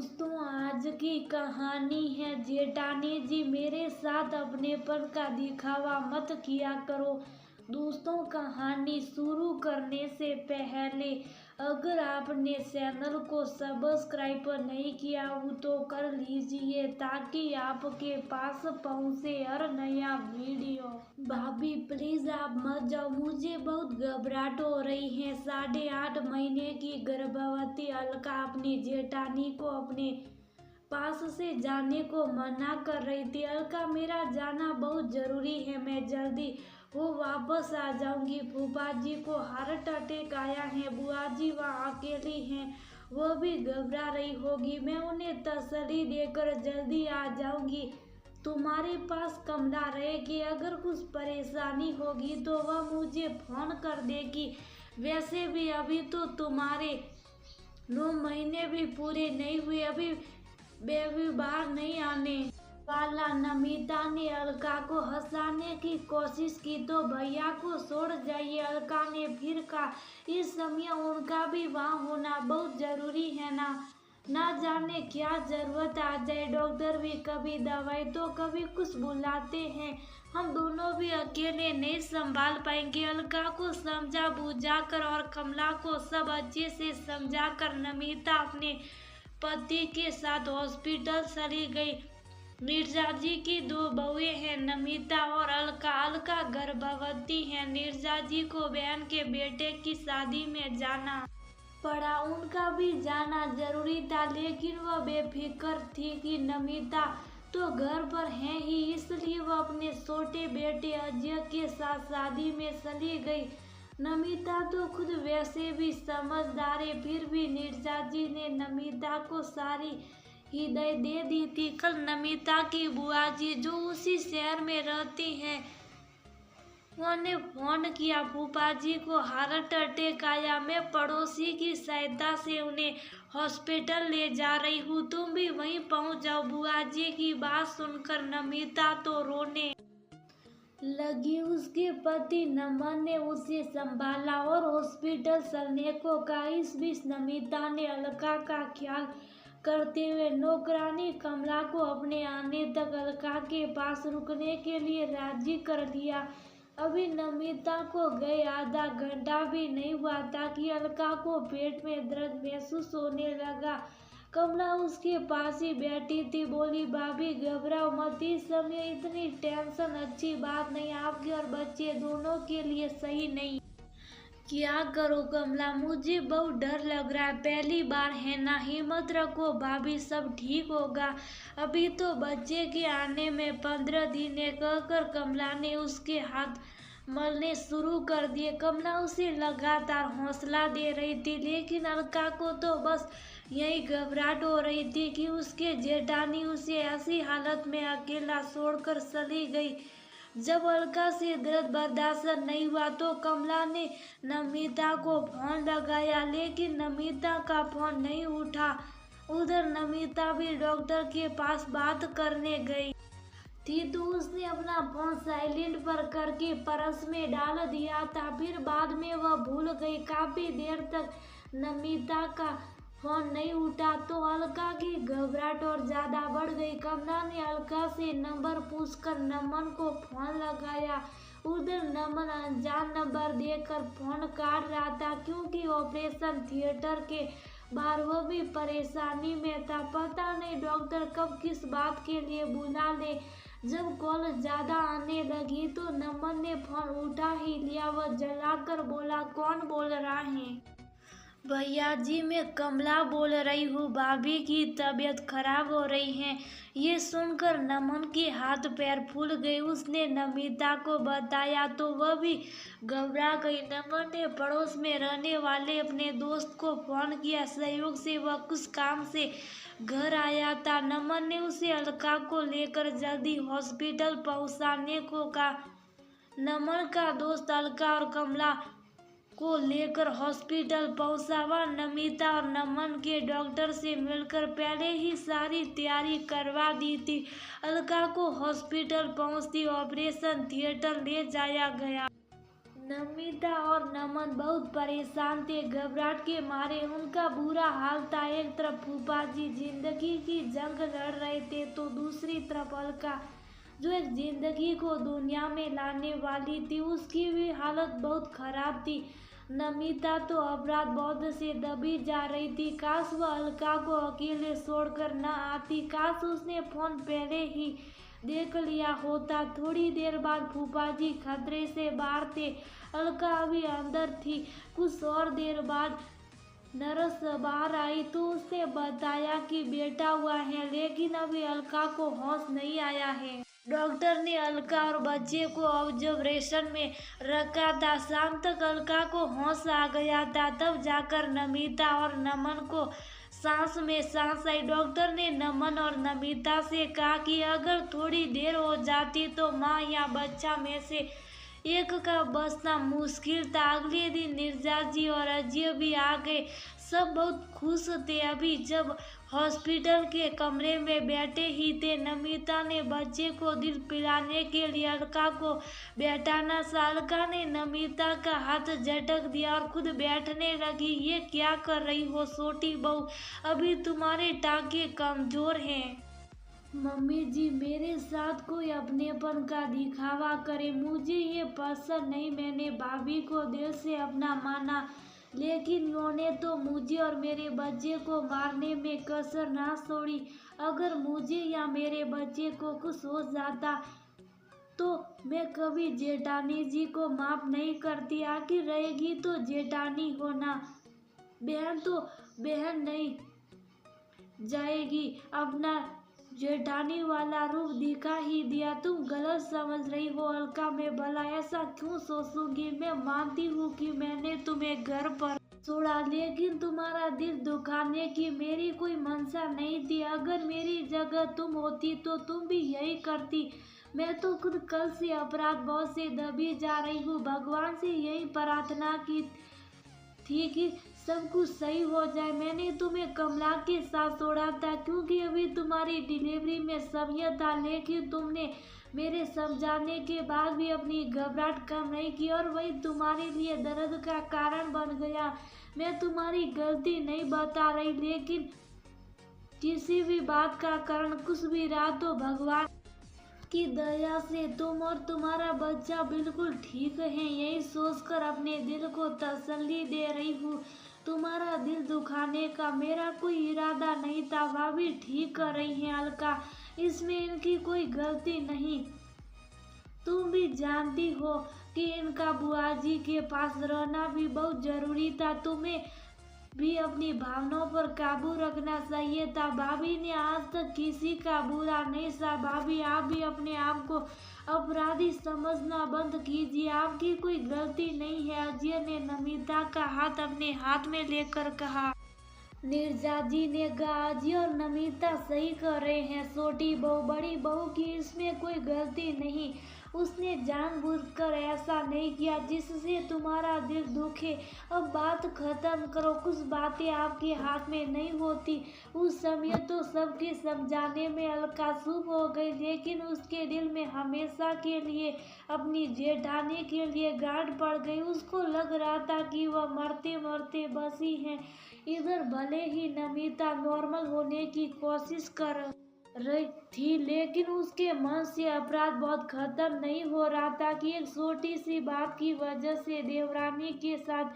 दोस्तों, आज की कहानी है जेठानी जी मेरे साथ अपनेपन का दिखावा मत किया करो। दोस्तों, कहानी शुरू करने से पहले अगर आपने चैनल को सब्सक्राइब नहीं किया हो तो कर लीजिए ताकि आपके पास पहुंचे हर नया वीडियो। भाभी प्लीज आप मत जाओ, मुझे बहुत घबराहट हो रही है। 8.5 महीने की गर्भवती अलका अपनी जेठानी को अपने पास से जाने को मना कर रही थी। अलका, मेरा जाना बहुत जरूरी है, मैं जल्दी वो वापस आ जाऊंगी। फूफा जी को हार्ट अटैक आया है, बुआ जी वहाँ अकेली हैं, वो भी घबरा रही होगी। मैं उन्हें तसल्ली देकर जल्दी आ जाऊंगी। तुम्हारे पास कमला रहेगी, अगर कुछ परेशानी होगी तो वह मुझे फोन कर देगी। वैसे भी अभी तो तुम्हारे 9 महीने भी पूरे नहीं हुए, अभी बेबी बाहर नहीं आने वाला। नमिता ने अलका को हंसाने की कोशिश की तो भैया को छोड़ जाइए, अलका ने फिर कहा। इस समय उनका भी वहाँ होना बहुत जरूरी है ना जाने क्या जरूरत आ जाए। डॉक्टर भी कभी दवाई तो कभी कुछ बुलाते हैं, हम दोनों भी अकेले नहीं संभाल पाएंगे। अलका को समझा बुझा कर और कमला को सब अच्छे से समझा कर नमिता अपने पति के साथ हॉस्पिटल चली गई। नीरजा जी की 2 बहुएं हैं, नमिता और अलका। अलका गर्भवती है। नीरजा जी को बहन के बेटे की शादी में जाना पड़ा, उनका भी जाना जरूरी था, लेकिन वह बेफिक्र थी कि नमिता तो घर पर है ही, इसलिए वह अपने छोटे बेटे अजय के साथ शादी में चली गई। नमिता तो खुद वैसे भी समझदार है, फिर भी नीरजा जी ने नमिता को सारी हिदायत दे दी थी। कल नमिता की बुआ जी जो उसी शहर में रहती हैं, उन्होंने फोन किया। फूफा जी को हार्ट अटैक आया, मैं पड़ोसी की सहायता से उन्हें हॉस्पिटल ले जा रही हूँ, तुम भी वहीं पहुँच जाओ। बुआ जी की बात सुनकर नमिता तो रोने लगी। उसके पति नमन ने उसे संभाला और हॉस्पिटल चलने को कहा। इस बीच नमिता ने अलका का ख्याल करते हुए नौकरानी कमला को अपने आने तक अलका के पास रुकने के लिए राजी कर लिया। अभी नमिता को गए आधा घंटा भी नहीं हुआ था कि अलका को पेट में दर्द महसूस होने लगा। कमला उसके पास ही बैठी थी, बोली, भाभी घबराओ मत, इस समय इतनी टेंशन अच्छी बात नहीं, आपके और बच्चे दोनों के लिए सही नहीं। क्या करो कमला, मुझे बहुत डर लग रहा है, पहली बार है ना। हिम्मत रखो भाभी, सब ठीक होगा, अभी तो बच्चे के आने में 15 दिन है, कहकर कमला ने उसके हाथ मलने शुरू कर दिए। कमला उसे लगातार हौसला दे रही थी, लेकिन अलका को तो बस यही घबराहट हो रही थी कि उसके जेठानी उसे ऐसी हालत में अकेला छोड़कर चली गई। जब अलका से दर्द बर्दाश्त नहीं हुआ तो कमला ने नमिता को फोन लगाया, लेकिन नमिता का फोन नहीं उठा। उधर नमिता भी डॉक्टर के पास बात करने गई थी तो उसने अपना फोन साइलेंट पर करके पर्स में डाल दिया था, फिर बाद में वह भूल गई। काफी देर तक नमिता का फोन नहीं उठा तो अलका की घबराहट और ज्यादा बढ़ गई। कमला ने अलका से नंबर पूछकर नमन को फोन लगाया। उधर नमन अनजान नंबर देकर फोन काट रहा था, क्योंकि ऑपरेशन थिएटर के बाहर वो भी परेशानी में था। पता नहीं डॉक्टर कब किस बात के लिए बुला ले। जब कॉल ज्यादा आने लगी तो नमन ने फोन उठा ही लिया। वह जलाकर बोला, कौन बोल रहा है? भैया जी, मैं कमला बोल रही हूँ, भाभी की तबीयत खराब हो रही है। ये सुनकर नमन के हाथ पैर फूल गए। उसने नमिता को बताया तो वह भी घबरा गई। नमन ने पड़ोस में रहने वाले अपने दोस्त को फोन किया, सहयोग से वह कुछ काम से घर आया था। नमन ने उसे अलका को लेकर जल्दी हॉस्पिटल पहुंचाने को कहा। नमन का दोस्त अलका और कमला को लेकर हॉस्पिटल पहुंचा। वह नमिता और नमन के डॉक्टर से मिलकर पहले ही सारी तैयारी करवा दी थी। अलका को हॉस्पिटल पहुंचती ऑपरेशन थिएटर ले जाया गया। नमिता और नमन बहुत परेशान थे। घबराहट के मारे उनका बुरा हाल था। एक तरफ फूफा जी जिंदगी की जंग लड़ रहे थे तो दूसरी तरफ अलका, जो एक जिंदगी को दुनिया में लाने वाली थी, उसकी भी हालत बहुत खराब थी। नमिता तो अपराध बोध से दबी जा रही थी। काश वह अलका को अकेले छोड़कर न आती। काश उसने फोन पहले ही देख लिया होता। थोड़ी देर बाद फूफा जी खतरे से बाहर थे। अलका अभी अंदर थी। कुछ और देर बाद नर्स बाहर आई तो उसने बताया कि बेटा हुआ है, लेकिन अभी अलका को होश नहीं आया है। डॉक्टर ने अलका और बच्चे को ऑब्जर्वेशन में रखा था। शाम तक अलका को होश आ गया था। तब जाकर नमिता और नमन को सांस में सांस आई। डॉक्टर ने नमन और नमिता से कहा कि अगर थोड़ी देर हो जाती तो माँ या बच्चा में से एक का बचना मुश्किल था। अगले दिन नीरजा जी और अजय भी आ गए। सब बहुत खुश थे। अभी जब हॉस्पिटल के कमरे में बैठे ही थे, नमिता ने बच्चे को दिल पिलाने के लिए अलका को बैठाना सा। अलका ने नमिता का हाथ झटक दिया और खुद बैठने लगी। ये क्या कर रही हो छोटी बहू, अभी तुम्हारे टांके कमजोर हैं। मम्मी जी, मेरे साथ कोई अपनेपन का दिखावा करे, मुझे ये पसंद नहीं। मैंने भाभी को दिल से अपना माना, लेकिन इन्होंने तो मुझे और मेरे बच्चे को मारने में कसर ना छोड़ी। अगर मुझे या मेरे बच्चे को कुछ हो जाता तो मैं कभी जेठानी जी को माफ नहीं करती। आखिर रहेगी तो जेठानी होना, बहन तो बहन नहीं जाएगी। अपना जेठानी वाला रूप दिखा ही दिया। तुम गलत समझ रही हो अलका, मैं भला ऐसा क्यों सोचूंगी। मैं मानती हूँ कि मैंने तुम्हें घर पर छोड़ा, लेकिन तुम्हारा दिल दुखाने की मेरी कोई मंशा नहीं थी। अगर मेरी जगह तुम होती तो तुम भी यही करती। मैं तो खुद कल से अपराध बोध से दबी जा रही हूँ। भगवान से यही प्रार्थना की थी कि सब कुछ सही हो जाए। मैंने तुम्हें कमला के साथ छोड़ा था क्योंकि अभी तुम्हारी डिलीवरी में समय था, लेकिन तुमने मेरे समझाने के बाद भी अपनी घबराहट कम नहीं की और वही तुम्हारे लिए दर्द का कारण बन गया। मैं तुम्हारी गलती नहीं बता रही, लेकिन किसी भी बात का कारण कुछ भी रहा तो भगवान की दया से तुम और तुम्हारा बच्चा बिल्कुल ठीक है। यही सोचकर अपने दिल को तसल्ली दे रही हूँ। तुम्हारा दिल दुखाने का मेरा कोई इरादा नहीं था। भाभी ठीक कर रही हैं अलका, इसमें इनकी कोई गलती नहीं। तुम भी जानती हो कि इनका बुआ जी के पास रहना भी बहुत जरूरी था। तुम्हें भी अपनी भावनाओं पर काबू रखना चाहिए था। भाभी ने आज तक किसी का बुरा नहीं सहा। भाभी, आप भी अपने आप को अपराधी समझना बंद कीजिए। आपकी कोई गलती नहीं है। अजय ने नमिता का हाथ अपने हाथ में लेकर कहा। नीरजा जी ने कहा, अजय और नमिता सही कर रहे हैं। छोटी बहू बड़ी बहू की इसमें कोई गलती नहीं। उसने जानबूझकर ऐसा नहीं किया जिससे तुम्हारा दिल दुखे। अब बात खत्म करो। कुछ बातें आपके हाथ में नहीं होती। उस समय तो सबके समझाने में अलका चुप हो गई, लेकिन उसके दिल में हमेशा के लिए अपनी जेठानी के लिए गांठ पड़ गई। उसको लग रहा था कि वह मरते मरते बसी है। इधर भले ही नमिता नॉर्मल होने की कोशिश कर रही थी, लेकिन उसके मन से अपराध बहुत खत्म नहीं हो रहा था कि एक छोटी सी बात की वजह से देवरानी के साथ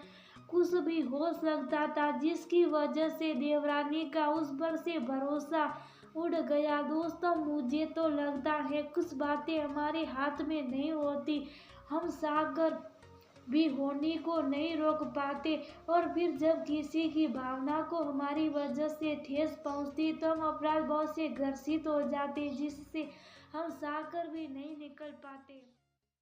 कुछ भी हो सकता था, जिसकी वजह से देवरानी का उस पर से भरोसा उड़ गया। दोस्तों, मुझे तो लगता है कुछ बातें हमारे हाथ में नहीं होती। हम सागर भी होने को नहीं रोक पाते, और फिर जब किसी की भावना को हमारी वजह से ठेस पहुंचती तो हम अपराध बोध से ग्रसित हो जाते, जिससे हम साकर भी नहीं निकल पाते।